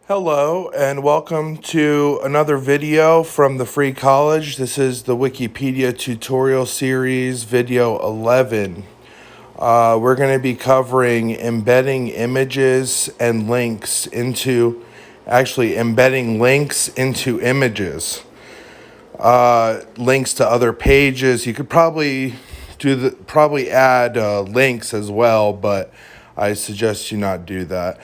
Hello and welcome to another video from the Free College. This is the Wikipedia tutorial series, video 11. We're going to be covering embedding images and links into, embedding links into images. Links to other pages. You could probably add links as well, but I suggest you not do that.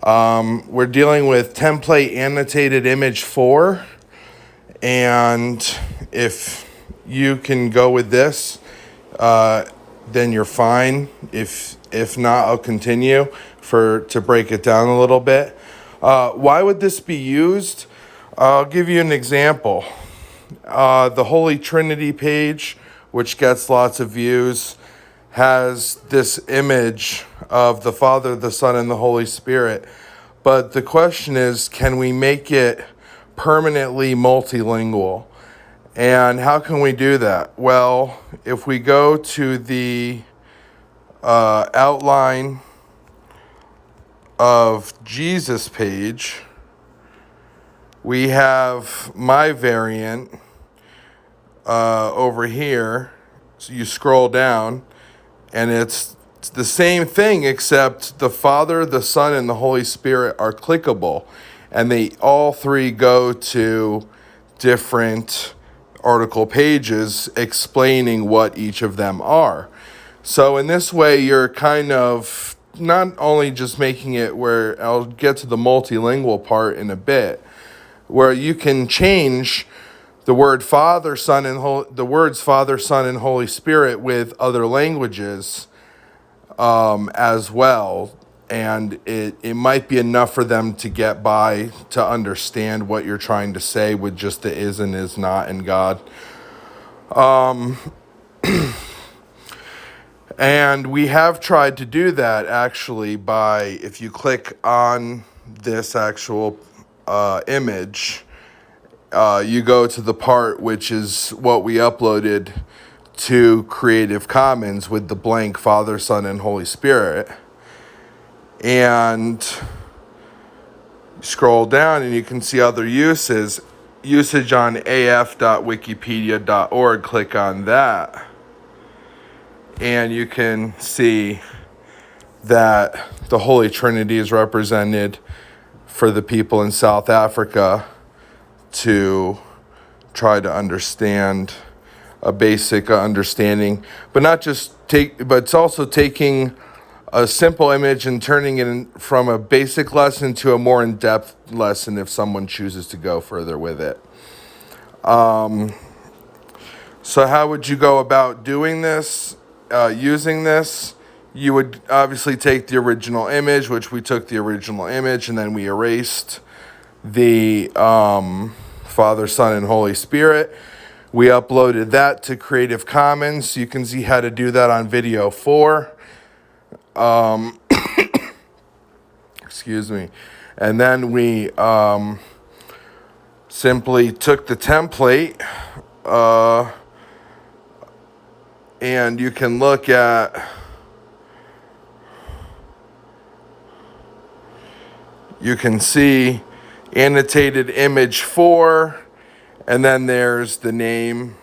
We're dealing with template annotated image 4, and if you can go with this, then you're fine. If not, I'll continue to break it down a little bit. Why would this be used? I'll give you an example. The Holy Trinity page, which gets lots of views, has this image of the Father, the Son, and the Holy Spirit. But the question is, can we make it permanently multilingual? And how can we do that? Well, if we go to the outline of Jesus page, we have my variant over here. So you scroll down, and it's the same thing, except the Father, the Son, and the Holy Spirit are clickable, and they all three go to different article pages explaining what each of them are. So in this way, you're kind of not only just making it where I'll get to the multilingual part in a bit, where you can change the word Father, Son, and the words Father, Son, and Holy Spirit with other languages as well, and it might be enough for them to get by to understand what you're trying to say with just the is and is not in God. And we have tried to do that actually by, if you click on this actual image, you go to the part which is what we uploaded to Creative Commons with the blank Father, Son, and Holy Spirit. And scroll down and you can see other usage on af.wikipedia.org. Click on that. And you can see that the Holy Trinity is represented for the people in South Africa to try to understand a basic understanding, but it's also taking a simple image and turning it from a basic lesson to a more in-depth lesson if someone chooses to go further with it. So how would you go about doing this, using this? You would obviously take the original image, which we took the original image, and then we erased the Father, Son, and Holy Spirit. We uploaded that to Creative Commons. You can see how to do that on video 4. Excuse me. And then we simply took the template, and you can look at, you can see annotated image 4, and then there's the name,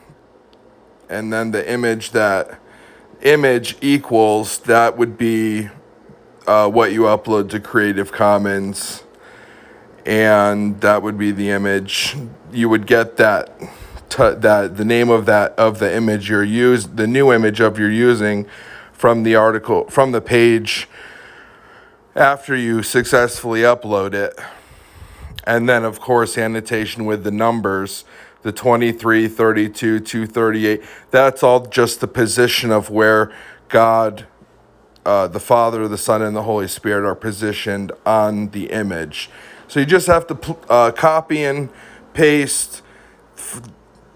and then the image equals, that would be what you upload to Creative Commons, and that would be the image. You would get the name of the image the new image of you're using from the article, from the page after you successfully upload it. And then, of course, annotation with the numbers, the 23, 32, 238. That's all just the position of where God, the Father, the Son, and the Holy Spirit are positioned on the image. So you just have to copy and paste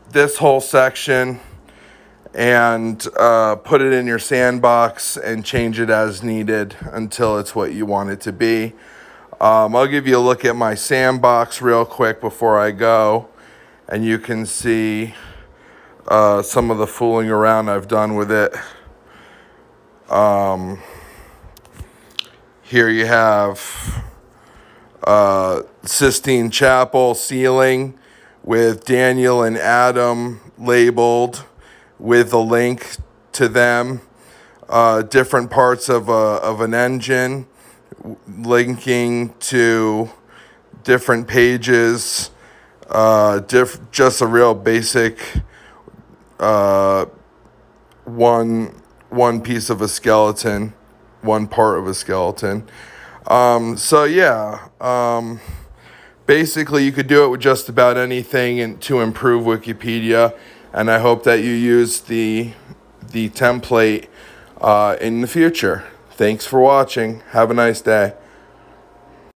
this whole section and put it in your sandbox and change it as needed until it's what you want it to be. I'll give you a look at my sandbox real quick before I go, and you can see some of the fooling around I've done with it. Here you have Sistine Chapel ceiling with Daniel and Adam labeled with a link to them. Different parts of an engine linking to different pages. Just a real basic one piece of a skeleton, one part of a skeleton. Basically you could do it with just about anything and to improve Wikipedia, and I hope that you use the template in the future. Thanks for watching. Have a nice day.